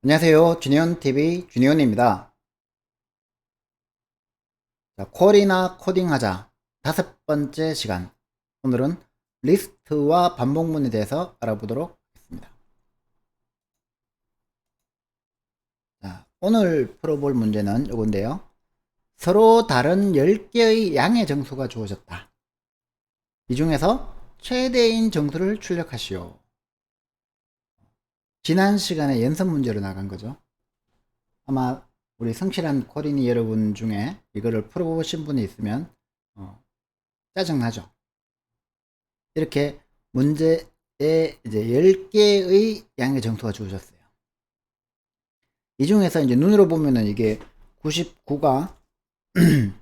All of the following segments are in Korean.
안녕하세요. 주니온TV 주니온입니다. 자, 콜이나 코딩하자 5번째 시간. 오늘은 리스트와 반복문에 대해서 알아보도록 하겠습니다. 자, 오늘 풀어볼 문제는 이건데요. 서로 다른 10개의 양의 정수가 주어졌다. 이 중에서 최대인 정수를 출력하시오. 지난 시간에 연습 문제로 나간 거죠. 아마 우리 성실한 코린이 여러분 중에 이거를 풀어보신 분이 있으면 짜증나죠. 이렇게 문제에 이제 10개의 양의 정수가 주어졌어요. 이 중에서 이제 눈으로 보면은 이게 99가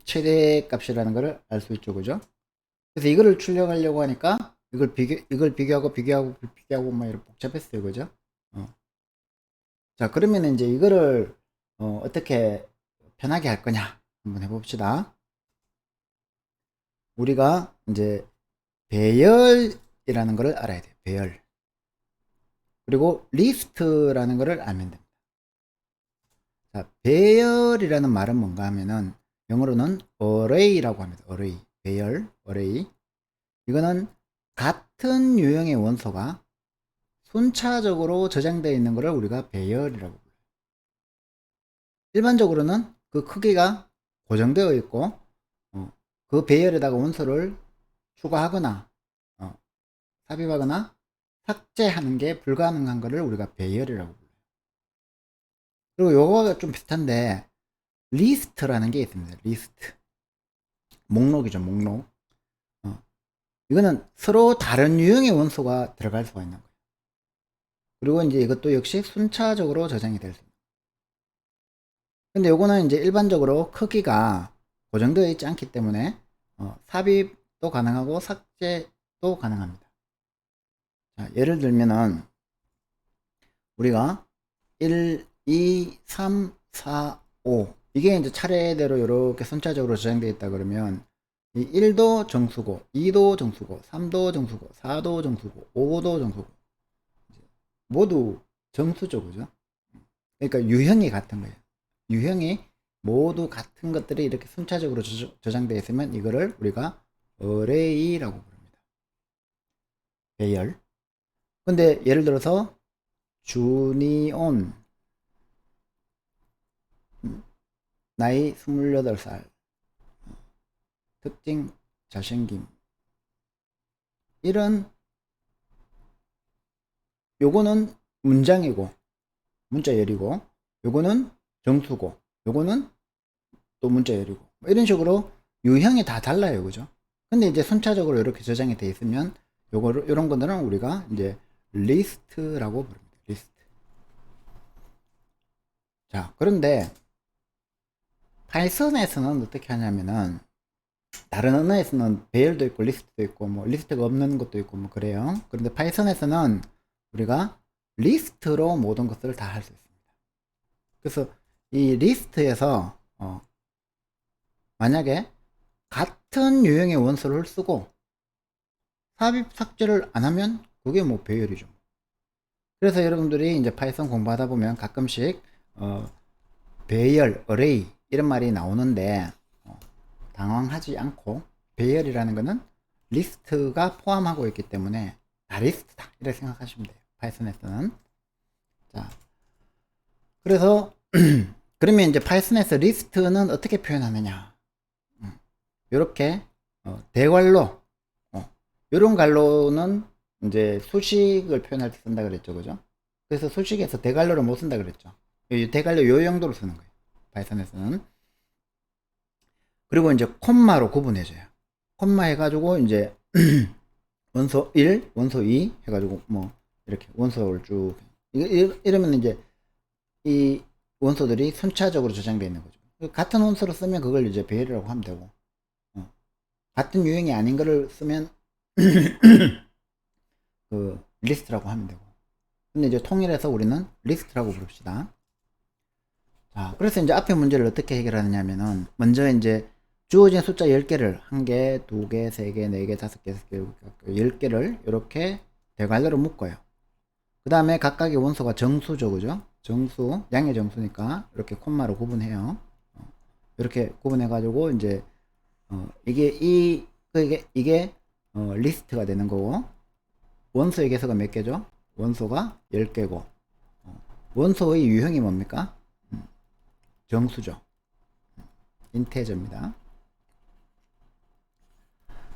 최대 값이라는 것을 알 수 있죠. 그죠? 그래서 이거를 출력하려고 하니까 이걸 비교하고 막 이렇게 복잡했어요. 그죠? 자, 그러면 이제 이거를 어떻게 편하게 할 거냐 한번 해봅시다. 우리가 이제 배열이라는 것을 알아야 돼요. 배열. 그리고 리스트라는 것을 알면 됩니다. 자, 배열이라는 말은 뭔가 하면은 영어로는 array라고 합니다. array. 배열, array. 이거는 같은 유형의 원소가 순차적으로 저장되어 있는 것을 우리가 배열이라고 불러요. 일반적으로는 그 크기가 고정되어 있고 그 배열에다가 원소를 추가하거나 삽입하거나 삭제하는 게 불가능한 것을 우리가 배열이라고 불러요. 그리고 요거가 좀 비슷한데 리스트라는 게 있습니다. 리스트. 목록이죠, 목록. 이거는 서로 다른 유형의 원소가 들어갈 수가 있는 거예요. 그리고 이제 이것도 역시 순차적으로 저장이 될 수 있는 거예요. 근데 요거는 이제 일반적으로 크기가 고정되어 있지 않기 때문에 삽입도 가능하고 삭제도 가능합니다. 자, 예를 들면은 우리가 1, 2, 3, 4, 5 이게 이제 차례대로 이렇게 순차적으로 저장되어 있다 그러면 이 1도 정수고 2도 정수고 3도 정수고 4도 정수고 5도 정수고 모두 정수죠. 그죠? 그러니까 유형이 같은 거예요. 유형이 모두 같은 것들이 이렇게 순차적으로 저장되어 있으면 이거를 우리가 array라고 부릅니다. 배열. 근데 예를 들어서 주니온 나이 28살 특징 잘생김 이런 요거는 문장이고 문자열이고 요거는 정수고 요거는 또 문자열이고 뭐 이런 식으로 유형이 다 달라요. 그죠? 근데 이제 순차적으로 이렇게 저장이 돼 있으면 요런 것들은 우리가 이제 리스트라고 부릅니다. 리스트. 자, 그런데 파이썬에서는 어떻게 하냐면은 다른 언어에서는 배열도 있고 리스트도 있고 뭐 리스트가 없는 것도 있고 뭐 그래요. 그런데 파이썬에서는 우리가 리스트로 모든 것을 다 할 수 있습니다. 그래서 이 리스트에서 만약에 같은 유형의 원소를 쓰고 삽입 삭제를 안 하면 그게 뭐 배열이죠. 그래서 여러분들이 이제 파이썬 공부하다 보면 가끔씩 배열, array 이런 말이 나오는데 당황하지 않고 배열이라는 것은 리스트가 포함하고 있기 때문에 다 리스트다 이렇게 생각하시면 돼요. 파이썬에서는. 자, 그래서 그러면 이제 파이썬에서 리스트는 어떻게 표현하느냐? 이렇게 대괄호 이런 괄호는 이제 수식을 표현할 때 쓴다 그랬죠. 그죠? 그래서 수식에서 대괄호를 못 쓴다 그랬죠. 대괄호 요 정도로 쓰는 거예요. 파이썬에서는. 그리고 이제 콤마로 구분해줘요. 콤마 해가지고 이제 원소 1, 원소 2 해가지고 뭐 이렇게 원소를 쭉 이러면 이제 이 원소들이 순차적으로 저장되어 있는 거죠. 같은 원소를 쓰면 그걸 이제 배열이라고 하면 되고 같은 유형이 아닌 거를 쓰면 그 리스트라고 하면 되고. 근데 이제 통일해서 우리는 리스트라고 부릅시다. 자, 그래서 이제 앞에 문제를 어떻게 해결하느냐면은 먼저 이제 주어진 숫자 10개를 1개, 2개, 3개, 4개, 5개, 6개, 10개를 이렇게 대괄호로 묶어요. 그 다음에 각각의 원소가 정수죠. 그죠? 정수, 양의 정수니까 이렇게 콤마로 구분해요. 이렇게 구분해 가지고 이제 이게 리스트가 되는 거고, 원소의 개수가 몇 개죠? 원소가 10개고, 원소의 유형이 뭡니까? 정수죠. 인테저입니다.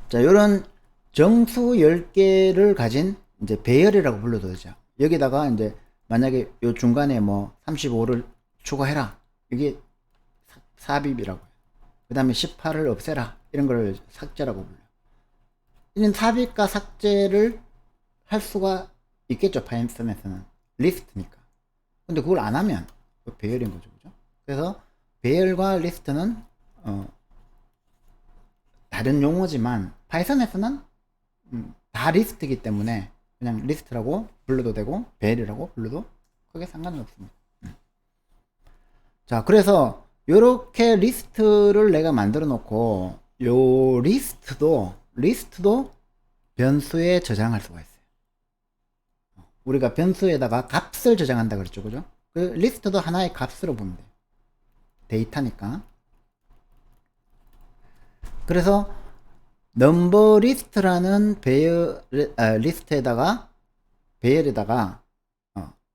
자, 요런 정수 10개를 가진 이제 배열이라고 불러도 되죠. 여기다가 이제 만약에 요 중간에 뭐 35를 추가해라. 이게 삽입이라고 해요. 그 다음에 18을 없애라. 이런 걸 삭제라고 불러요. 이런 삽입과 삭제를 할 수가 있겠죠. 파이썬에서는. 리스트니까. 근데 그걸 안 하면 배열인 거죠. 그죠? 그래서 배열과 리스트는 다른 용어지만 파이썬에서는 다 리스트이기 때문에 그냥 리스트라고 불러도 되고 배열이라고 불러도 크게 상관은 없습니다. 자, 그래서 요렇게 리스트를 내가 만들어 놓고 요 리스트도 변수에 저장할 수가 있어요. 우리가 변수에다가 값을 저장한다 그랬죠. 그죠? 그 리스트도 하나의 값으로 보면 돼요. 데이터니까. 그래서 넘버 리스트라는 리스트에다가 배열에다가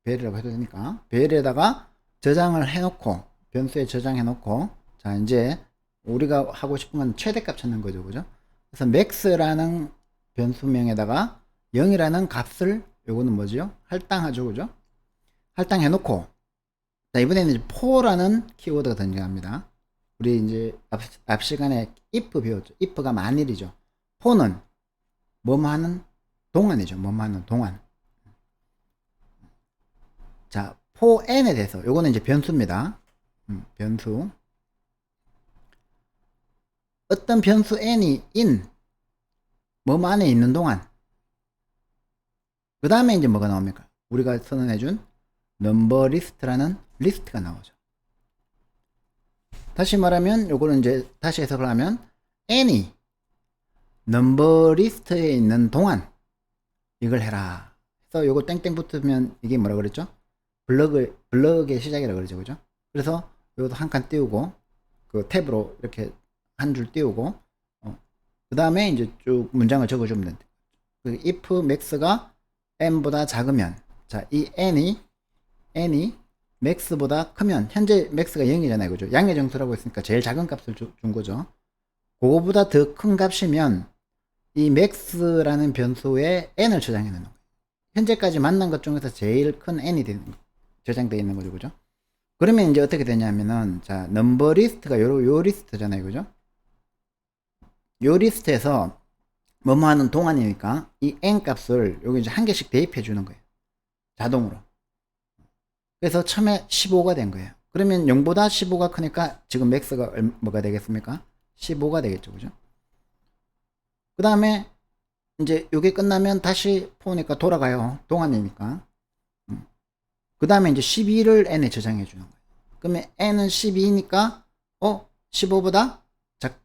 배열이라고 해도 되니까 배열에다가 저장을 해놓고 변수에 저장해 놓고, 자 이제 우리가 하고 싶은 건 최대값 찾는 거죠. 그죠? 그래서 max라는 변수명에다가 0이라는 값을, 요거는 뭐죠? 할당하죠. 그죠? 할당해 놓고, 자 이번에는 이제 for라는 키워드가 등장합니다. 우리 이제 앞 시간에 if 배웠죠. if가 만일이죠. for는 뭐뭐 하는 동안이죠. 뭐뭐 하는 동안. 자, for n에 대해서 요거는 이제 변수입니다. 변수. 어떤 변수 n이 뭐뭐 안에 있는 동안. 그 다음에 이제 뭐가 나옵니까? 우리가 선언해준 넘버 리스트라는 리스트가 나오죠. 다시 말하면 요거는 이제 다시 해석을 하면 n이 넘버 리스트에 있는 동안 이걸 해라. 그래서 요거 땡땡 붙으면 이게 뭐라 그랬죠? 블럭의 시작이라 그러죠. 그죠? 그래서 요것도 한 칸 띄우고 그 탭으로 이렇게 한 줄 띄우고 그 다음에 이제 쭉 문장을 적어주면 된다. 그 if max가 n보다 작으면, 자 이 n이 max보다 크면, 현재 max가 0이잖아요. 그죠? 양의 정수라고 했으니까 제일 작은 값을 준 거죠. 그거보다 더 큰 값이면 이 max라는 변수에 n을 저장해 놓는 거예요. 현재까지 만난 것 중에서 제일 큰 n이 저장되어 있는 거죠. 그죠? 그러면 이제 어떻게 되냐면은, 자 넘버 리스트가 요 리스트잖아요. 그죠? 요 리스트에서 뭐뭐 하는 동안이니까 이 n 값을 여기 이제 한 개씩 대입해 주는 거예요. 자동으로. 그래서 처음에 15가 된 거예요. 그러면 0보다 15가 크니까 지금 max가 뭐가 되겠습니까? 15가 되겠죠. 그죠? 그 다음에 이제 요게 끝나면 다시 포니까 돌아가요. 동안이니까. 그 다음에 이제 12를 n에 저장해 주는 거예요. 그러면 n은 12니까 15보다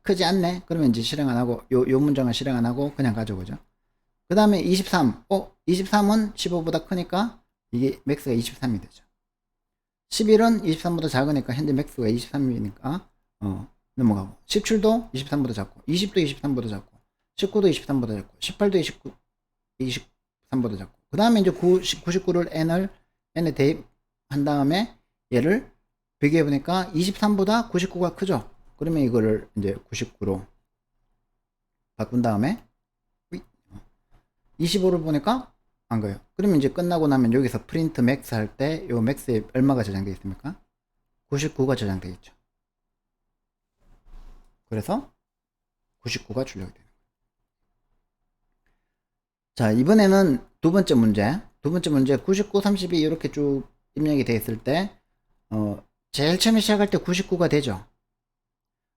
크지 않네. 그러면 이제 실행 안 하고 요 문장을 실행 안 하고 그냥 가져오죠. 그 다음에 23. 23은 15보다 크니까 이게 max가 23이 되죠. 11은 23보다 작으니까 현재 max가 23이니까 넘어가고, 17도 23보다 작고, 20도 23보다 작고, 19도 23보다 작고, 18도 23보다 작고, 그 다음에 이제 99를 n에 대입한 다음에 얘를 비교해 보니까 23보다 99가 크죠. 그러면 이거를 이제 99로 바꾼 다음에 25를 보니까 안 가요. 그러면 이제 끝나고 나면 여기서 프린트 맥스 할 때 요 맥스에 얼마가 저장되어 있습니까? 99가 저장되어 있죠. 그래서 99가 출력이 되는 거예요. 자, 이번에는 두 번째 문제 99, 32 이렇게 쭉 입력이 되어 있을 때 제일 처음에 시작할 때 99가 되죠.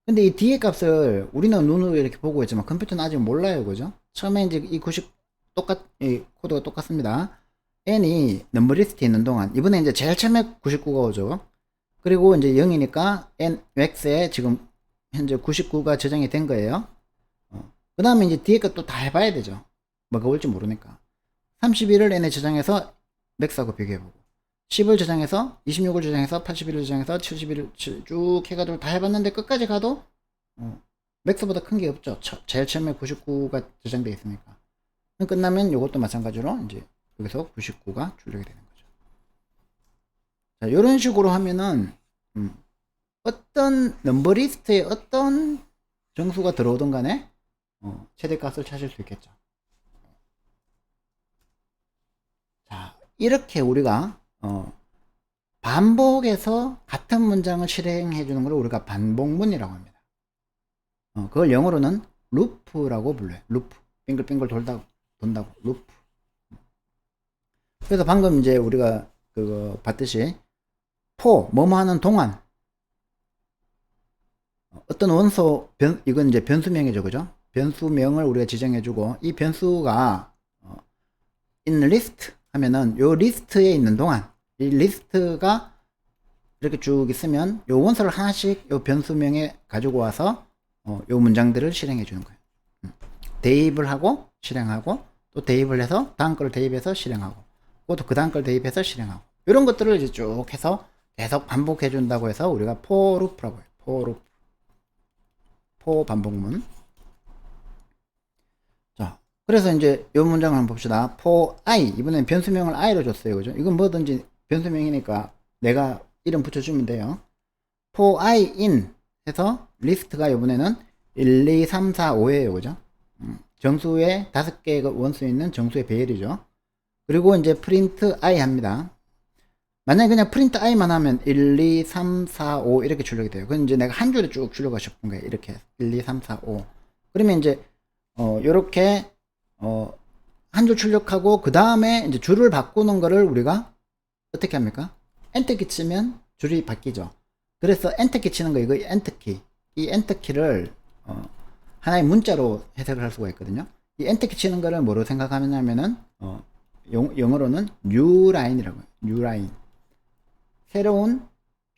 근데 이 뒤에 값을 우리는 눈으로 이렇게 보고 있지만 컴퓨터는 아직 몰라요. 그죠? 처음에 이제 이 이 코드가 똑같습니다. n이 넘버 리스트에 있는 동안, 이번에 이제 제일 처음에 99가 오죠. 그리고 이제 0이니까 n max에 지금 현재 99가 저장이 된 거예요. 그 다음에 이제 뒤에 것도 다 해봐야 되죠. 뭐가 올지 모르니까. 31을 n에 저장해서 max하고 비교해보고, 10을 저장해서 26을 저장해서 81을 저장해서 71을 쭉 해가지고 다 해봤는데 끝까지 가도 맥스보다 큰 게 없죠. 제일 처음에 99가 저장되어 있으니까. 끝나면 이것도 마찬가지로 이제 여기서 99가 출력이 되는 거죠. 자, 이런 식으로 하면은 어떤 넘버리스트에 어떤 정수가 들어오든 간에 최대값을 찾을 수 있겠죠. 자, 이렇게 우리가 반복해서 같은 문장을 실행해 주는 걸 우리가 반복문이라고 합니다. 그걸 영어로는 루프라고 불러요. 루프. 빙글빙글 돈다고 루프. 그래서 방금 이제 우리가 그거 봤듯이 뭐뭐 하는 동안 어떤 원소 이건 이제 변수명이죠, 그죠? 변수명을 우리가 지정해주고 이 변수가 in list 하면은 요 리스트에 있는 동안 이 리스트가 이렇게 쭉 있으면 요 원소를 하나씩 요 변수명에 가지고 와서 요 문장들을 실행해 주는 거예요. 대입을 하고 실행하고 또 대입을 해서 다음 걸 대입해서 실행하고 또 그 다음 걸 대입해서 실행하고 이런 것들을 이제 쭉 해서 계속 반복해 준다고 해서 우리가 for loop라고 해요. for loop. for 반복문. 자, 그래서 이제 이 문장을 한번 봅시다. for i. 이번엔 변수명을 i로 줬어요. 그죠? 이건 뭐든지 변수명이니까 내가 이름 붙여주면 돼요. for i in 해서 리스트가 이번에는 1, 2, 3, 4, 5예요. 그죠? 정수에 5개의 원수 있는 정수의 배열이죠. 그리고 이제 프린트 i 합니다. 만약에 그냥 프린트 i만 하면 1, 2, 3, 4, 5 이렇게 출력이 돼요. 그건 이제 내가 한 줄에 쭉 출력하고 싶은 거예요. 이렇게 1, 2, 3, 4, 5. 그러면 이제 요렇게 한 줄 출력하고 그 다음에 이제 줄을 바꾸는 거를 우리가 어떻게 합니까? 엔터키 치면 줄이 바뀌죠. 그래서 엔터키 치는 거 이거 엔터키. 이 엔터키를 하나의 문자로 해석을 할 수가 있거든요. 이 엔터키 치는 거를 뭐로 생각하냐면은 영어로는 new line이라고 해요. new line. 새로운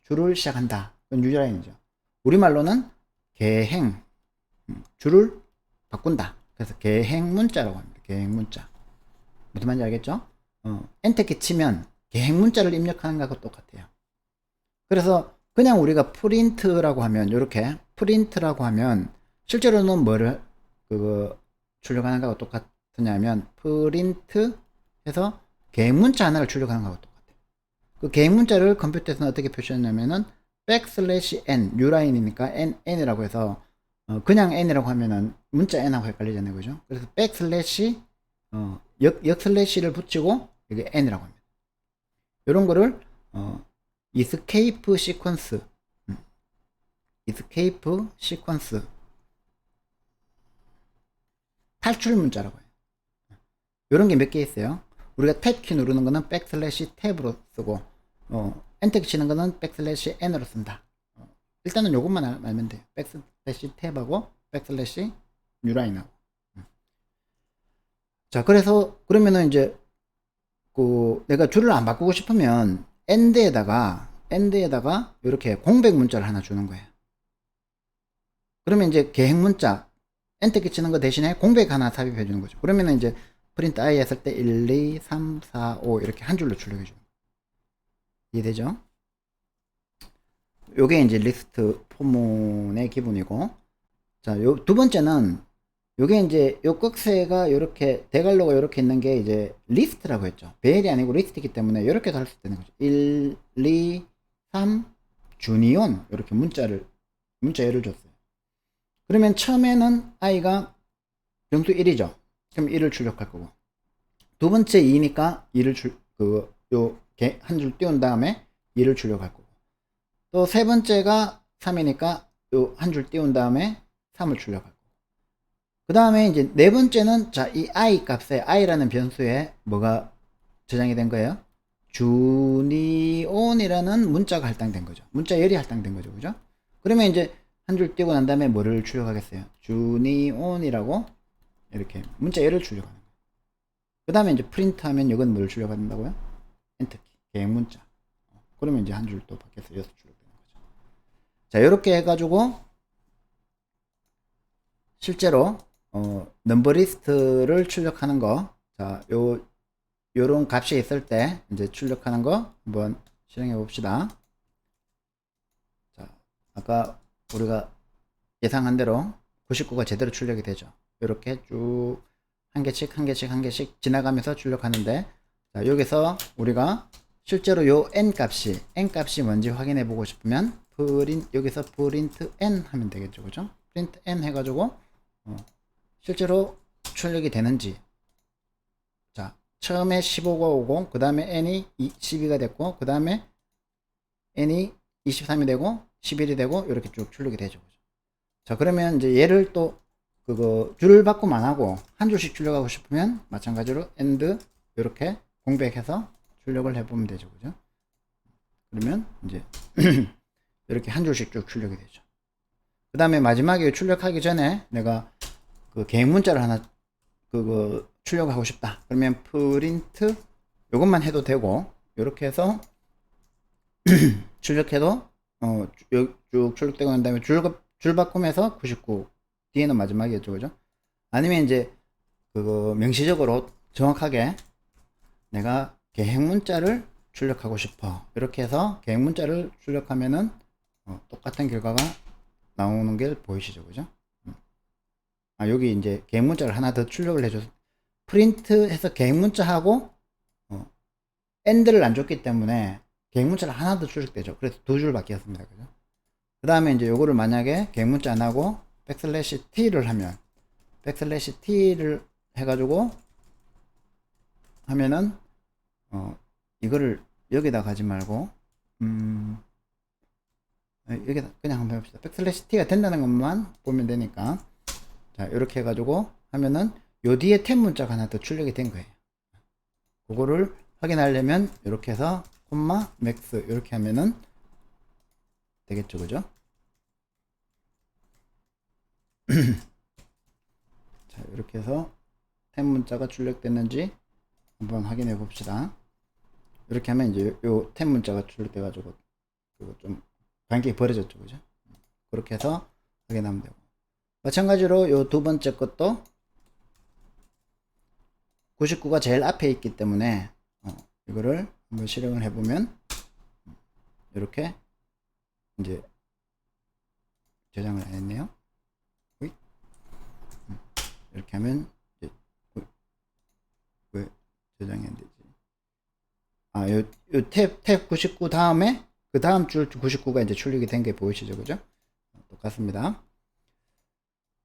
줄을 시작한다. new line이죠. 우리말로는 계행. 줄을 바꾼다. 그래서 계행 문자라고 합니다. 계행 문자. 무슨 말인지 알겠죠? 엔터키 치면 계행 문자를 입력하는 것과 똑같아요. 그래서 그냥 우리가 프린트라고 하면 이렇게 프린트라고 하면 실제로는 뭐를 출력하는 것과 똑같으냐면 프린트 해서 계행 문자 하나를 출력하는 것과 똑같아요. 그 계행 문자를 컴퓨터에서는 어떻게 표시했냐면은 \n 뉴라인이니까 n이라고 해서 그냥 n이라고 하면은 문자 n하고 헷갈리잖아요, 그죠? 그래서 역 슬래시를 붙이고 여기 n이라고 합니다. 이런 거를 escape sequence, 탈출 문자라고 해요. 이런 게 몇 개 있어요. 우리가 탭 키 누르는 거는 \tab으로 쓰고 엔터 키 치는 거는 \n으로 쓴다. 일단은 요것만 알면 돼요. \tab하고 \newline하고. 자, 그래서 그러면은 이제 내가 줄을 안 바꾸고 싶으면 end에다가 이렇게 공백 문자를 하나 주는 거예요. 그러면 이제 계행 문자 엔터키 치는 거 대신에 공백 하나 삽입해 주는 거죠. 그러면 이제 프린트 i 했을 때 1, 2, 3, 4, 5 이렇게 한 줄로 출력해 주는 거예요. 이해되죠? 요게 이제 리스트 포문의 기본이고, 자, 요 두 번째는 요게 이제 요 끝새가 요렇게 대괄호가 요렇게 있는 게 이제 리스트라고 했죠. 배열이 아니고 리스트이기 때문에 요렇게 할 수 있는 거죠. 1, 2, 3 주니온 요렇게 문자열을 줬어요. 그러면 처음에는 i가 정수 1이죠. 그럼 1을 출력할 거고, 두 번째 2니까 2를 한 줄 띄운 다음에 2를 출력할 거고, 또 세 번째가 3이니까 요 한 줄 띄운 다음에 3을 출력할 거고, 그 다음에 이제 네 번째는 자, 이 i 값에 i라는 변수에 뭐가 저장이 된 거예요? 주니온이라는 문자가 할당된 거죠. 문자열이 할당된 거죠. 그죠? 그러면 이제 한 줄 띄고 난 다음에 뭐를 출력하겠어요? 주니온이라고 이렇게 문자열을 출력하는 거예요. 그 다음에 이제 프린트 하면 이건 뭐를 출력한다고요? 엔터키, 계행 문자. 그러면 이제 한 줄 또 밖에서 6 출력되는 거죠. 자, 이렇게 해가지고 실제로 넘버 리스트를 출력하는 거, 자, 요 요런 값이 있을 때 이제 출력하는 거 한번 실행해 봅시다. 자, 아까 우리가 예상한 대로 99가 제대로 출력이 되죠. 이렇게 쭉 한 개씩 한 개씩 한 개씩 지나가면서 출력하는데, 자, 여기서 우리가 실제로 요 n 값이 뭔지 확인해 보고 싶으면 여기서 print n 하면 되겠죠. 그죠? print n 해가지고 실제로 출력이 되는지. 자, 처음에 15가 오고 그 다음에 n이 12가 됐고 그 다음에 n이 23이 되고 11이 되고 이렇게 쭉 출력이 되죠. 자, 그러면 이제 얘를 또 줄 바꿈 안 하고 한 줄씩 출력하고 싶으면 마찬가지로 end 이렇게 공백해서 출력을 해보면 되죠. 그죠? 그러면 이제 이렇게 한 줄씩 쭉 출력이 되죠. 그 다음에 마지막에 출력하기 전에 내가 그 개인 문자를 하나 출력하고 싶다. 그러면 print 요것만 해도 되고, 이렇게 해서 출력해도 쭉 출력되고 난 다음에 줄 바꿈해서 99 뒤에는 마지막이었죠. 그죠? 아니면 이제 명시적으로 정확하게 내가 계획 문자를 출력하고 싶어. 이렇게 해서 계획 문자를 출력하면은 똑같은 결과가 나오는 게 보이시죠. 그죠? 여기 이제 계획 문자를 하나 더 출력을 해줘서 프린트 해서 계획 문자하고 end를 안 줬기 때문에 계획 문자를 하나 더 출력되죠. 그래서 두 줄 바뀌었습니다. 그죠? 그 다음에 이제 요거를 만약에 계획 문자 안 하고 \t를 하면 \t를 해가지고 하면은 이거를 여기다 가지 말고 여기다 그냥 한번 해봅시다. \t가 된다는 것만 보면 되니까, 자, 이렇게 해가지고 하면은 요 뒤에 탭 문자가 하나 더 출력이 된 거예요. 그거를 확인하려면 이렇게 해서 콤마 맥스 이렇게 하면은 되겠죠. 그죠? 자, 이렇게 해서 탭 문자가 출력됐는지 한번 확인해 봅시다. 이렇게 하면 이제 요 탭 문자가 출력돼 가지고 좀 간격이 벌어졌죠. 그죠? 그렇게 해서 확인하면 되고, 마찬가지로 요 두 번째 것도 99가 제일 앞에 있기 때문에 이거를 한번 실행을 해보면 이렇게 이제 저장을 안 했네요. 이렇게 하면 이제 왜 저장이 안 되지? 요 탭 99 다음에 그 다음 줄 99가 이제 출력이 된 게 보이시죠? 그죠? 똑같습니다.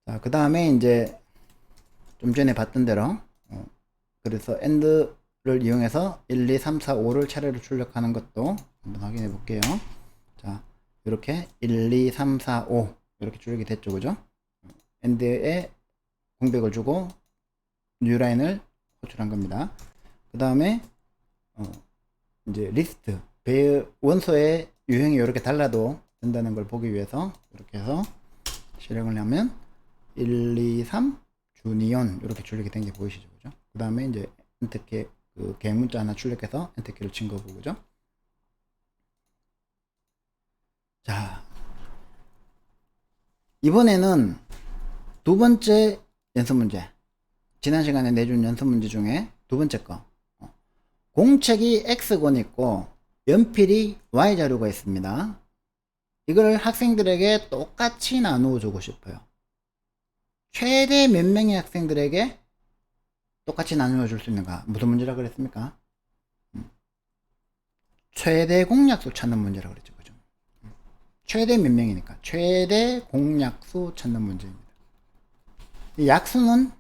자, 그 다음에 이제 좀 전에 봤던 대로 그래서 end를 이용해서 1, 2, 3, 4, 5를 차례로 출력하는 것도 한번 확인해 볼게요. 자, 이렇게 1, 2, 3, 4, 5 이렇게 출력이 됐죠. 그죠? end에 공백을 주고 뉴라인을 호출한 겁니다. 그 다음에 이제 리스트 원소의 유형이 이렇게 달라도 된다는 걸 보기 위해서 이렇게 해서 실행을 하면 1, 2, 3 주니온 이렇게 출력이 된 게 보이시죠. 그죠? 그 다음에 이제 엔터키 계획 문자 하나 출력해서 엔터키를 친 거고. 그죠? 자, 이번에는 두 번째 연습 문제, 지난 시간에 내준 연습 문제 중에 두 번째 거, 공책이 X권 있고 연필이 Y자료가 있습니다. 이걸 학생들에게 똑같이 나누어 주고 싶어요. 최대 몇 명의 학생들에게 똑같이 나누어 줄 수 있는가? 무슨 문제라 그랬습니까? 최대 공약수 찾는 문제라 그랬죠. 그죠? 최대 몇 명이니까 최대 공약수 찾는 문제입니다. 이 약수는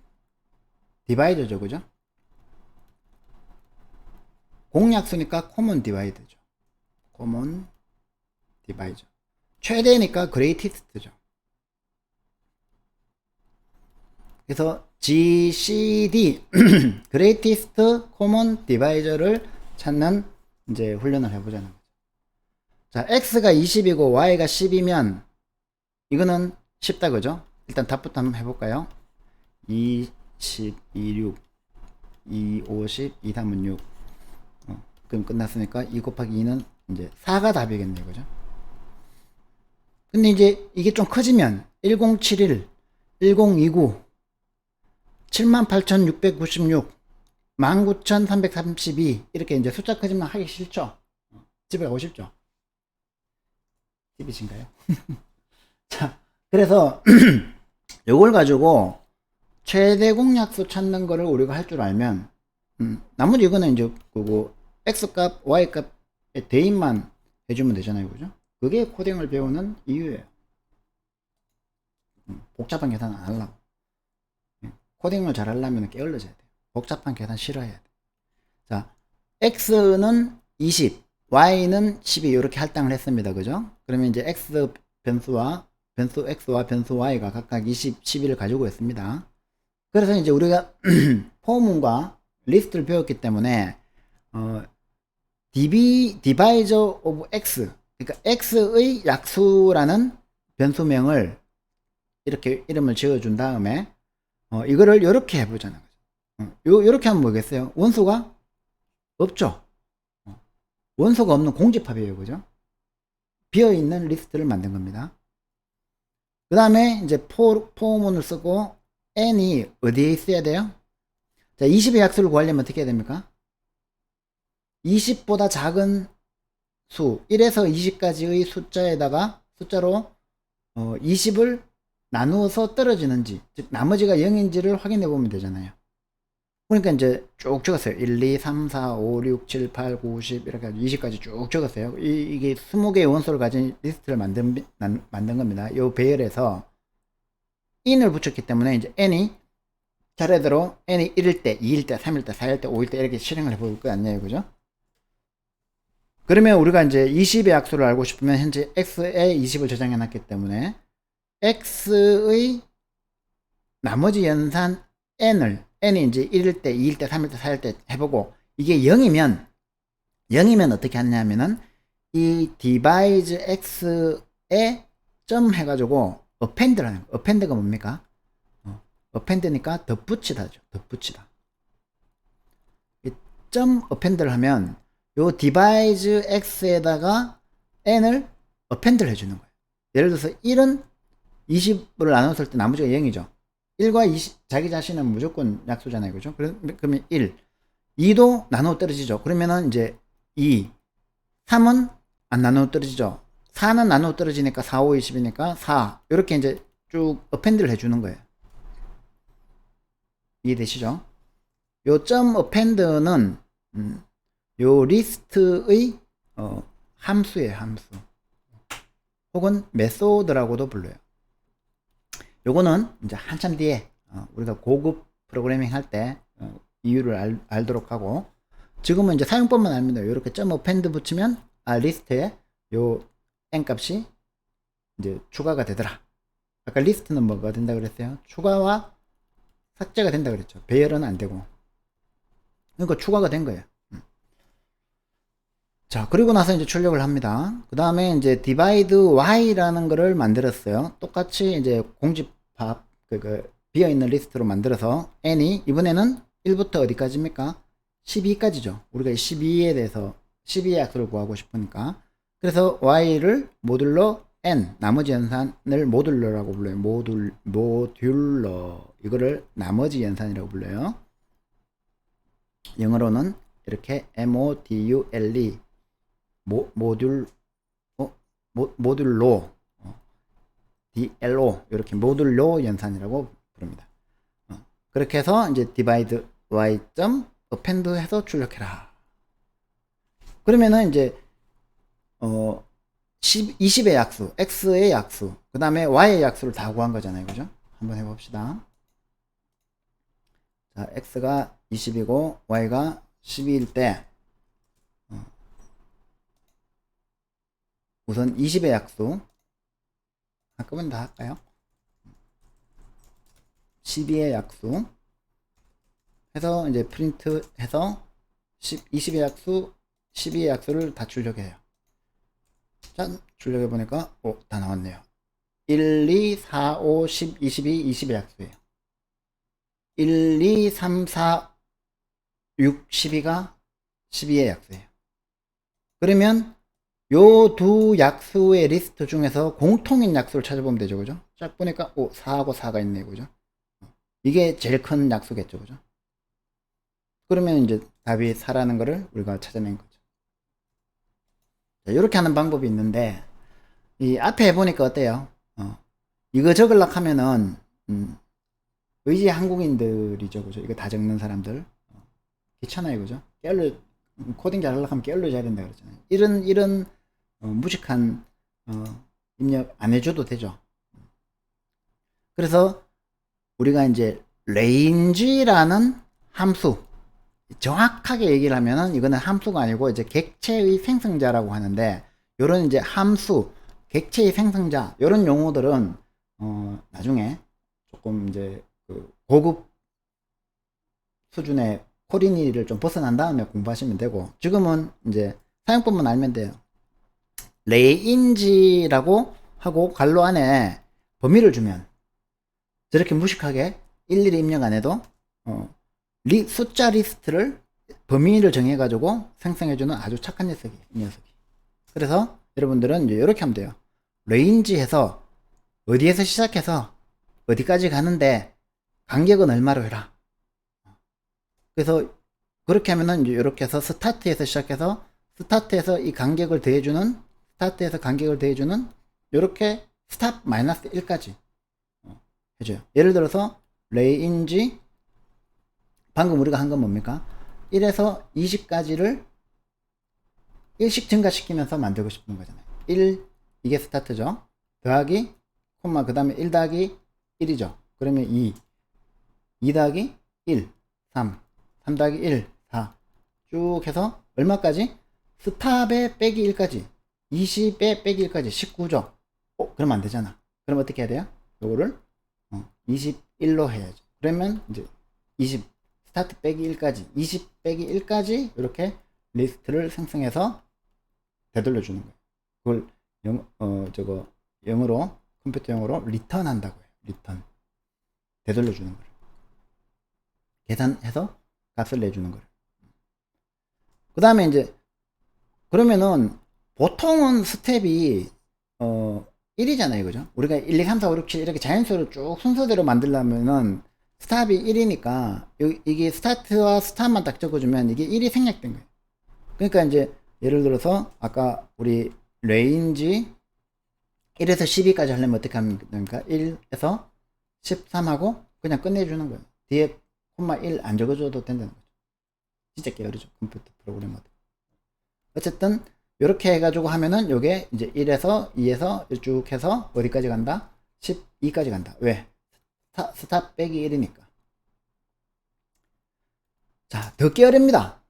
디바이저죠. 그죠? 공약수니까 코먼 디바이드죠. 코먼 디바이저. 최대니까 그레이티스트죠. 그래서 GCD 그레이티스트 코먼 디바이저를 찾는 이제 훈련을 해보자는 거죠. 자, X가 20이고 Y가 10이면 이거는 쉽다. 그죠? 일단 답부터 한번 해볼까요? 2, 10, 2, 6, 2, 50, 2, 3은 6. 그럼 끝났으니까 2 곱하기 2는 이제 4가 답이겠네요. 그죠? 근데 이제 이게 좀 커지면 1071, 1029, 78,696 19,332 이렇게 이제 숫자 크지만 하기 싫죠. 집에 가고 싶죠. 집이신가요? 자, 그래서 요걸 가지고 최대 공약수 찾는 거를 우리가 할 줄 알면 나머지 이거는 이제 그거 x값 y값의 대입만 해주면 되잖아요, 그죠? 그게 코딩을 배우는 이유예요. 복잡한 계산 안 하려고. 코딩을 잘 하려면 게을러져야 돼요. 복잡한 계산 싫어해야 돼. 자, x는 20, y는 12 이렇게 할당을 했습니다, 그죠? 그러면 이제 x 변수와 변수 x와 변수 y가 각각 20, 12를 가지고 있습니다. 그래서 이제 우리가 포문과 리스트를 배웠기 때문에 divisor of x, 그러니까 x의 약수라는 변수명을 이렇게 이름을 지어준 다음에 이거를 이렇게 해보자는 거죠. 이렇게 하면 뭐겠어요? 원소가 없죠. 원소가 없는 공집합이에요, 그죠? 비어있는 리스트를 만든 겁니다. 그 다음에 이제 포문을 쓰고 n이 어디에 있어야 돼요? 자, 20의 약수를 구하려면 어떻게 해야 됩니까? 20보다 작은 수 1에서 20까지의 숫자로 20을 나누어서 떨어지는지, 즉 나머지가 0인지를 확인해 보면 되잖아요. 그러니까 이제 쭉 적었어요. 1, 2, 3, 4, 5, 6, 7, 8, 9, 10 이렇게 20까지 쭉 적었어요. 이게 20개의 원소를 가진 리스트를 만든 겁니다. 이 배열에서 in을 붙였기 때문에 이제 n이 차례대로 n이 1일 때, 2일 때, 3일 때, 4일 때, 5일 때 이렇게 실행을 해볼 거 아니에요, 그죠? 그러면 우리가 이제 20의 약수를 알고 싶으면 현재 x에 20을 저장해 놨기 때문에 x의 나머지 연산 n이 이제 1일 때, 2일 때, 3일 때, 4일 때 해보고 이게 0이면 어떻게 하냐면은 이 divide x에 점 해가지고 append를 하는 거예요. append가 뭡니까? append니까 덧붙이다죠. 덧붙이다. 점 append를 하면 요 divide x에다가 n을 append를 해주는 거예요. 예를 들어서 1은 20을 나눴을 때 나머지가 0이죠. 1과 20, 자기 자신은 무조건 약수잖아요, 그죠? 그러면 1, 2도 나누어 떨어지죠. 그러면은 이제 2, 3은 안 나누어 떨어지죠. 4는 나누어 떨어지니까 4, 5, 20이니까 4. 이렇게 이제 쭉 append를 해주는 거예요. 이해되시죠? 요 점 append는 요 리스트의 함수예요, 함수. 혹은 메소드라고도 불러요. 요거는 이제 한참 뒤에 우리가 고급 프로그래밍 할 때 이유를 알도록 하고, 지금은 이제 사용법만 알면 돼요. 이렇게 점 append 붙이면 리스트에 요 n 값이 이제 추가가 되더라. 아까 리스트는 뭐가 된다 그랬어요? 추가와 삭제가 된다 그랬죠. 배열은 안 되고. 그러니까 추가가 된 거예요. 자, 그리고 나서 이제 출력을 합니다. 그 다음에 이제 divide y라는 거를 만들었어요. 똑같이 이제 공집합, 비어있는 리스트로 만들어서 n이 이번에는 1부터 어디까지입니까? 12까지죠. 우리가 12에 대해서 12의 약수를 구하고 싶으니까. 그래서 y를 모듈러 n, 나머지 연산을 모듈러라고 불러요. 모듈러. 이거를 나머지 연산이라고 불러요. 영어로는 이렇게 module, 모듈로, DLO, 이렇게 모듈로 연산이라고 부릅니다. 그렇게 해서 이제 divide y append 해서 출력해라. 그러면은 이제 20의 약수, x의 약수, 그 다음에 y의 약수를 다 구한 거잖아요, 그죠? 한번 해봅시다. 자, x가 20이고 y가 12일 때 우선 20의 약수 한꺼번에 다 할까요? 12의 약수 해서 이제 프린트 해서 20의 약수, 12의 약수를 다 출력해요. 자, 출력해 보니까 다 나왔네요. 1, 2, 4, 5, 10, 22, 20의 약수예요. 1, 2, 3, 4, 6, 12가 12의 약수예요. 그러면 요 두 약수의 리스트 중에서 공통인 약수를 찾아보면 되죠, 그죠? 쫙 보니까 4하고 4가 있네요, 그죠? 이게 제일 큰 약수겠죠, 그죠? 그러면 이제 답이 4라는 거를 우리가 찾아낸 거죠. 자, 이렇게 하는 방법이 있는데, 이 앞에 해보니까 어때요? 이거 적으려고 하면은, 의지 한국인들이죠. 그죠? 이거 다 적는 사람들. 귀찮아요. 그죠? 깨알로, 코딩 잘하려고 하면 깨알로 해야 된다 그러잖아요. 이런, 무식한, 입력 안 해줘도 되죠. 그래서 우리가 이제 range라는 함수, 정확하게 얘기를 하면은 이거는 함수가 아니고 이제 객체의 생성자라고 하는데, 요런 이제 함수, 객체의 생성자, 요런 용어들은 나중에 조금 이제 그 고급 수준의 코린이를 좀 벗어난 다음에 공부하시면 되고, 지금은 이제 사용법만 알면 돼요. 레인지라고 하고 괄호 안에 범위를 주면 저렇게 무식하게 일일이 입력 안 해도 숫자 리스트를 범위를 정해 가지고 생성해주는 아주 착한 녀석이 이 녀석이. 그래서 여러분들은 이제 이렇게 하면 돼요. 레인지에서 어디에서 시작해서 어디까지 가는데 간격은 얼마로 해라. 그래서 그렇게 하면은 이제 이렇게 해서 스타트에서 시작해서 스타트에서 이 간격을 더해주는 스타트에서 간격을 더해주는 이렇게 스탑 마이너스 1까지 해줘요. 예를 들어서 레인지 방금 우리가 한 건 뭡니까? 1에서 20까지를 1씩 증가시키면서 만들고 싶은 거잖아요. 1 이게 스타트죠. 더하기 콤마 그 다음에 1 더하기 1이죠. 그러면 2 더하기 1 3 더하기 1 4 쭉 해서 얼마까지? 스탑에 빼기 1까지 20에 빼기 1까지 19죠. 그러면 안 되잖아. 그럼 어떻게 해야 돼요? 요거를 21로 해야죠. 그러면 이제 20 스타트 빼기 1까지 20 빼기 1까지 이렇게 리스트를 생성해서 되돌려 주는 거예요. 그걸 영어로 컴퓨터용어로 리턴 한다고 해요. 리턴 되돌려 주는 거예요. 계산해서 값을 내주는 거예요. 그 다음에 이제 그러면은 보통은 스텝이 1이잖아요. 그죠? 우리가 1, 2, 3, 4, 5, 6, 7 이렇게 자연수로 쭉 순서대로 만들려면은 스탑이 1이니까 이게 스타트와 스탑만 딱 적어주면 이게 1이 생략된 거예요. 그러니까 이제 예를 들어서 아까 우리 레인지 1에서 12까지 하려면 어떻게 하면 됩니까? 1에서 13하고 그냥 끝내주는 거예요. 뒤에 콤마 1 안 적어줘도 된다는 거죠. 진짜 게으르죠. 컴퓨터 프로그래머들. 어쨌든 이렇게 해가지고 하면은 요게 이제 1에서 2에서 쭉 해서 어디까지 간다? 12까지 간다. 왜? 스탑 빼기 1이니까. 자, 더 깨어릅니다.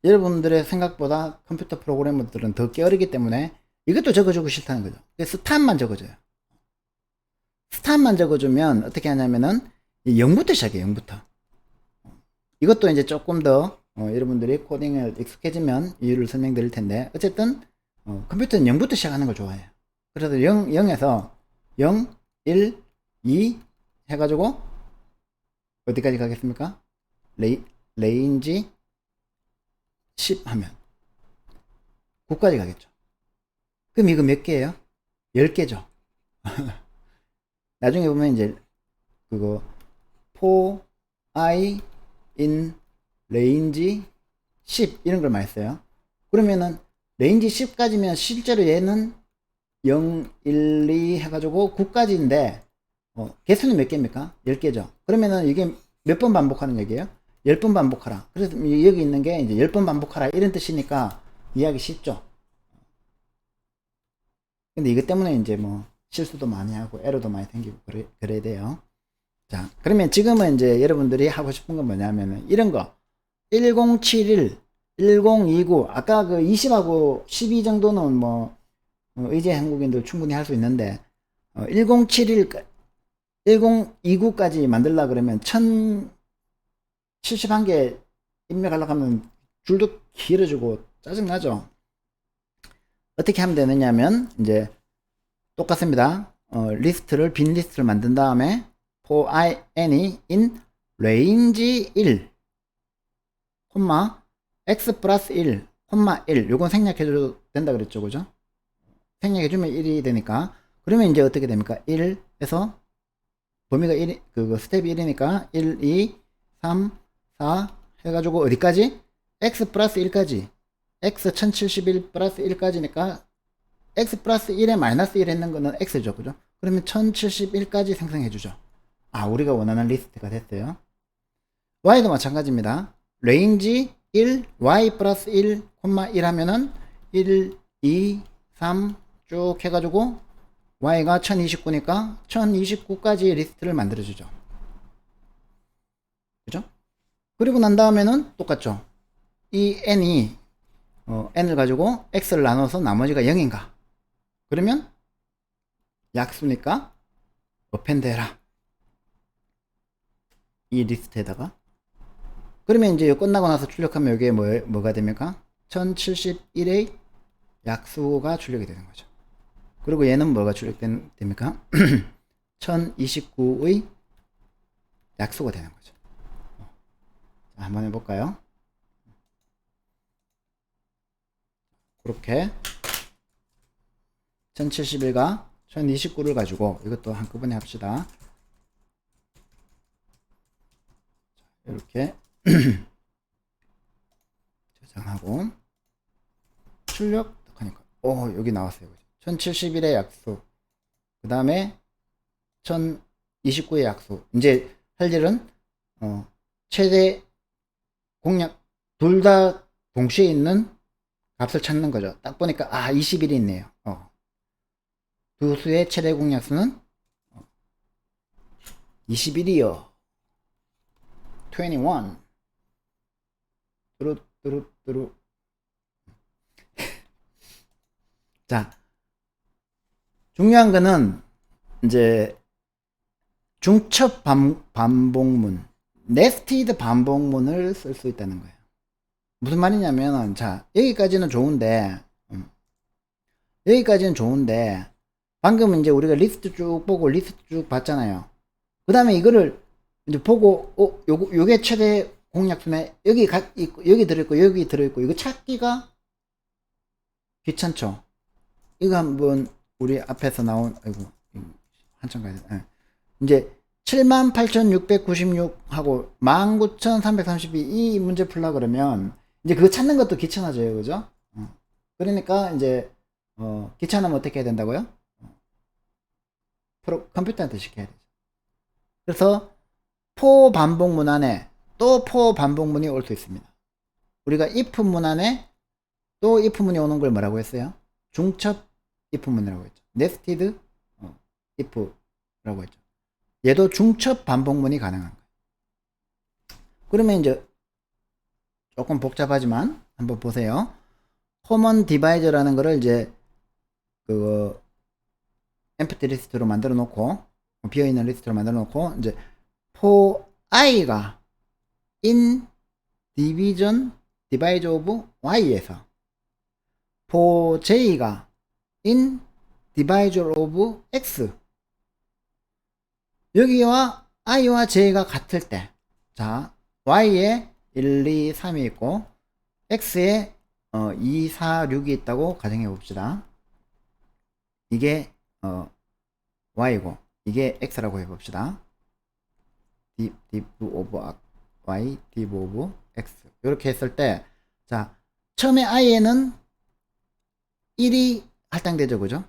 여러분들의 생각보다 컴퓨터 프로그래머들은 더 깨어르기 때문에 이것도 적어주고 싫다는 거죠. 스탑만 적어줘요. 스탑만 적어주면 어떻게 하냐면은 0부터 시작해요. 0부터. 이것도 이제 조금 더 여러분들이 코딩을 익숙해지면 이유를 설명드릴 텐데, 어쨌든 컴퓨터는 0부터 시작하는 걸 좋아해요. 그래서 0에서 0, 1, 2 해가지고 어디까지 가겠습니까? 레인지 10 하면 9까지 가겠죠. 그럼 이거 몇 개예요? 10개죠. 나중에 보면 이제 그거 for i in range 10 이런 걸 많이 써요. 그러면은 레인지 10까지면 실제로 얘는 0, 1, 2 해가지고 9까지인데 개수는 몇 개입니까? 10개죠. 그러면은 이게 몇 번 반복하는 얘기예요? 10번 반복하라. 그래서 여기 있는 게 이제 10번 반복하라 이런 뜻이니까 이해하기 쉽죠. 근데 이것 때문에 이제 뭐 실수도 많이 하고 에러도 많이 생기고 그래야 돼요. 자, 그러면 지금은 이제 여러분들이 하고 싶은 건 뭐냐면은 이런 거 1071, 1029 아까 그 20하고 12 정도는 뭐 의제 한국인들 충분히 할 수 있는데 1071, 1029까지 만들라 그러면 1071개 입력하려고 하면 줄도 길어지고 짜증나죠. 어떻게 하면 되느냐면 이제 똑같습니다. 리스트를 빈 리스트를 만든 다음에 for i any in range 1 x 플러스 1 1 요건 생략해줘도 된다 그랬죠. 그죠? 생략해주면 1이 되니까 그러면 이제 어떻게 됩니까? 1에서 범위가 1 그거 스텝이 1이니까 1, 2, 3, 4 해가지고 어디까지? x 플러스 1까지. x 1071 플러스 1까지니까 x 플러스 1에 마이너스 1 했는 거는 x죠. 그죠? 그러면 1071까지 생성해 주죠. 아, 우리가 원하는 리스트가 됐어요. y도 마찬가지입니다. 레인지 1, y 플러스 1, 1 하면은 1, 2, 3 쭉 해가지고 y가 1029니까 1029까지 리스트를 만들어주죠. 그죠? 그리고 난 다음에는 똑같죠. 이 n이 n을 가지고 x를 나눠서 나머지가 0인가? 그러면 약수니까 append 해라. 이 리스트에다가. 그러면 이제 끝나고 나서 출력하면 여기에 뭐가 됩니까? 1071의 약수가 출력이 되는 거죠. 그리고 얘는 뭐가 출력됩니까? 1029의 약수가 되는 거죠. 자, 한번 해볼까요? 그렇게 1071과 1029를 가지고 이것도 한꺼번에 합시다. 이렇게 저장하고 출력 하니까 여기 나왔어요. 1071의 약수, 그 다음에 1029의 약수. 이제 할 일은 최대 공략 둘 다 동시에 있는 값을 찾는 거죠. 딱 보니까 21이 있네요. 두 수의 최대 공략수는 21이요. 21. 뚜루. 자, 중요한 거는 이제 중첩 반복문, 네스티드 반복문을 쓸 수 있다는 거예요. 무슨 말이냐면, 자, 여기까지는 좋은데 방금 이제 우리가 리스트 쭉 보고 리스트 쭉 봤잖아요. 그 다음에 이거를 이제 보고 요게 최대 공략수네. 여기 들어있고 여기 들어있고 이거 찾기가 귀찮죠. 이거 한번 우리 앞에서 나온 한참 가야 돼. 이제 78,696 하고 19,332 이 문제 풀라 그러면 이제 그거 찾는 것도 귀찮아져요. 그죠? 그러니까 이제 귀찮으면 어떻게 해야 된다고요? 컴퓨터한테 시켜야 되죠. 그래서 for 반복문 안에 또 for 반복문이 올 수 있습니다. 우리가 if 문 안에 또 if 문이 오는 걸 뭐라고 했어요? 중첩 if 문이라고 했죠. nested if라고 했죠. 얘도 중첩 반복문이 가능한 거예요. 그러면 이제 조금 복잡하지만 한번 보세요. common divisor라는 거를 이제 empty 리스트로 만들어 놓고 비어있는 리스트로 만들어 놓고 이제 for i가 in divide of y에서 for j가 in divisor of x 여기와 i와 j가 같을 때 자 y에 1, 2, 3이 있고 x에 2, 4, 6이 있다고 가정해 봅시다. 이게 y고 이게 x라고 해 봅시다. div of y, div of x 이렇게 했을 때 자 처음에 i에는 1이 할당되죠. 그죠?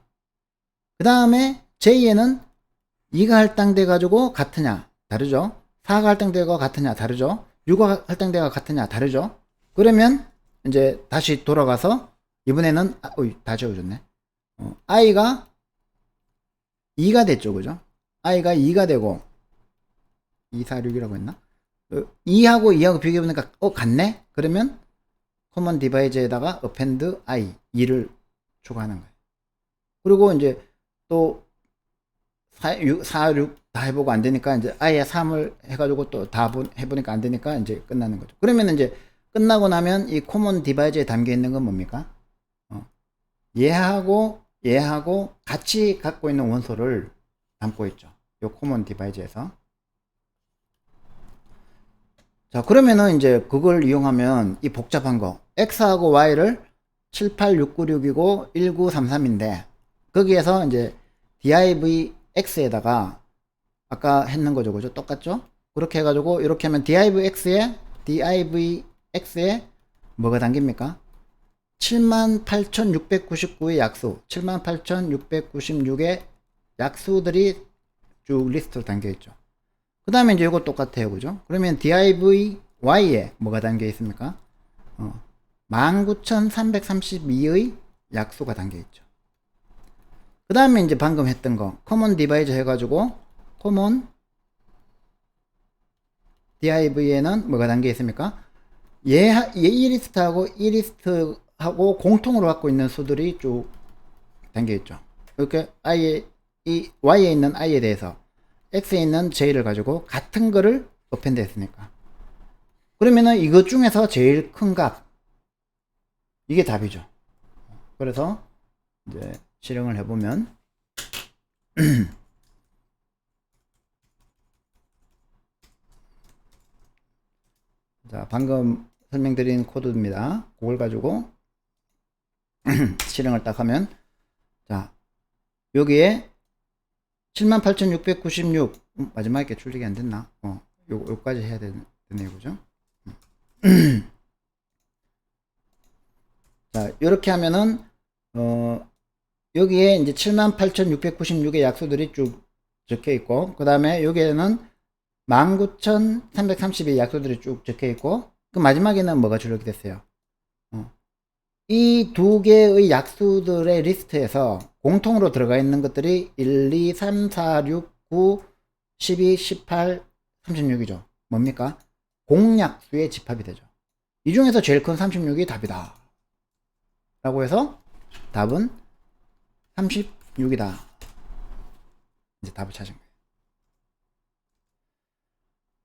그 다음에 j에는 2가 할당돼 가지고 같으냐 다르죠. 4가 할당되고 같으냐 다르죠. 6가 할당되고 같으냐 다르죠. 그러면 이제 다시 돌아가서 이번에는 다 지워졌네. i가 2가 됐죠. 그죠? i가 2가 되고 2, 4, 6이라고 했나? 2하고 2하고 비교해보니까 같네? 그러면 common divisor에다가 append i 2를 추가하는 거예요. 그리고 이제 또 4, 6 다 해보고 안 되니까 이제 i에 3을 해가지고 또 다 해보니까 안 되니까 이제 끝나는 거죠. 그러면 이제 끝나고 나면 이 common divisor에 담겨 있는 건 뭡니까? 얘하고 같이 갖고 있는 원소를 담고 있죠. 요 common divisor에서. 자, 그러면은 이제 그걸 이용하면 이 복잡한 거 x하고 y를 78696이고 1933인데 거기에서 이제 divx에다가 아까 했는 거죠. 그죠? 똑같죠? 그렇게 해가지고 이렇게 하면 divx에 DIVX에 뭐가 담깁니까? 78,699의 약수, 78,696의 약수들이 쭉 리스트로 담겨 있죠. 그 다음에 이제 이거 똑같아요. 그죠? 그러면 DIVY에 뭐가 담겨 있습니까? 19,332의 약수가 담겨 있죠. 그 다음에 이제 방금 했던 거, 커먼 디바이저 해가지고, 커먼 DIV에는 뭐가 담겨 있습니까? 얘 1리스트하고 2리스트하고 공통으로 갖고 있는 수들이 쭉 담겨 있죠. 이렇게 Y에 있는 I에 대해서 X에 있는 J를 가지고 같은 거를 어펜드 했으니까. 그러면은 이것 중에서 제일 큰 값, 이게 답이죠. 그래서 이제 실행을 해보면 자, 방금 설명드린 코드입니다. 그걸 가지고 실행을 딱 하면, 자, 여기에 78,696 마지막에 출력이 안 됐나? 요까지 해야 되네요. 그죠? 자, 이렇게 하면은 여기에 이제 78,696의 약수들이 쭉 적혀 있고, 그 다음에 여기에는 19,332의 약수들이 쭉 적혀 있고, 그 마지막에는 뭐가 출력이 됐어요? 이 두 개의 약수들의 리스트에서 공통으로 들어가 있는 것들이 1, 2, 3, 4, 6, 9, 12, 18, 36이죠. 뭡니까? 공약수의 집합이 되죠. 이 중에서 제일 큰 36이 답이다. 라고 해서 답은 36이다. 이제 답을 찾은 거예요.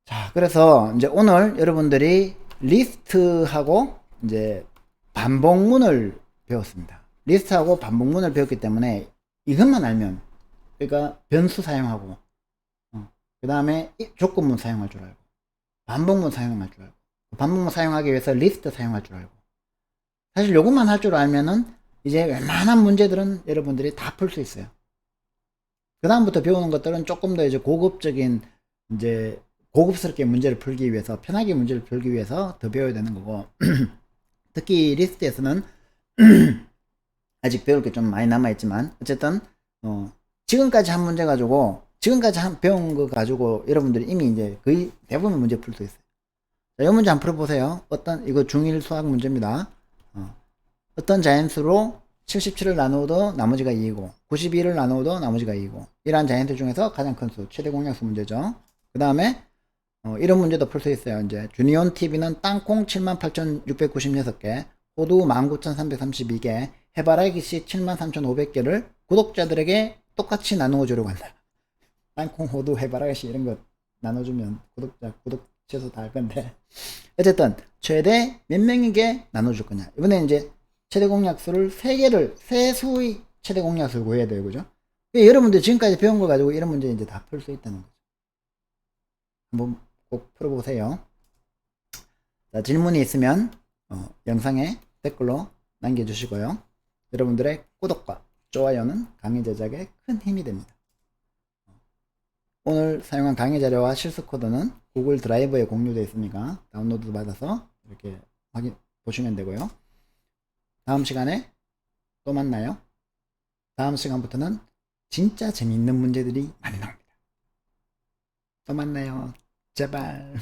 자, 그래서 이제 오늘 여러분들이 리스트하고 이제 반복문을 배웠습니다. 리스트하고 반복문을 배웠기 때문에 이것만 알면, 그러니까 변수 사용하고, 그 다음에 조건문 사용할 줄 알고, 반복문 사용할 줄 알고, 반복문 사용하기 위해서 리스트 사용할 줄 알고, 사실 요것만 할 줄 알면은 이제 웬만한 문제들은 여러분들이 다 풀 수 있어요. 그 다음부터 배우는 것들은 조금 더 이제 고급적인, 이제 고급스럽게 문제를 풀기 위해서, 편하게 문제를 풀기 위해서 더 배워야 되는 거고, 특히 리스트에서는 아직 배울 게 좀 많이 남아있지만, 어쨌든 지금까지 한 문제 가지고, 지금까지 배운 거 가지고 여러분들이 이미 이제 거의 대부분 문제 풀 수 있어요. 자, 이 문제 한번 풀어보세요. 이거 중1 수학 문제입니다. 어떤 자연수로 77을 나누어도 나머지가 2이고 91을 나누어도 나머지가 2이고, 이러한 자연수 중에서 가장 큰 수, 최대 공약수 문제죠. 그 다음에 이런 문제도 풀 수 있어요. 이제 주니온 TV는 땅콩 78,696개, 호두 19,332개, 해바라기씨 73,500개를 구독자들에게 똑같이 나누어 주려고 한다. 땅콩, 호두, 해바라기씨 이런 거 나눠주면 구독 취소 다 할 건데, 어쨌든 최대 몇 명에게 나눠줄 거냐. 이번에 이제 최대 공약수를 3개를, 세 수의 최대 공약수를 구해야 돼요. 그죠? 여러분들 지금까지 배운 거 가지고 이런 문제 이제 다 풀 수 있다는 거죠. 한번 꼭 풀어보세요. 자, 질문이 있으면 영상에 댓글로 남겨주시고요. 여러분들의 구독과 좋아요는 강의 제작에 큰 힘이 됩니다. 오늘 사용한 강의 자료와 실습 코드는 구글 드라이브에 공유되어 있으니까 다운로드 받아서 이렇게 보시면 되고요. 다음 시간에 또 만나요. 다음 시간부터는 진짜 재미있는 문제들이 많이 나옵니다. 또 만나요. 제발.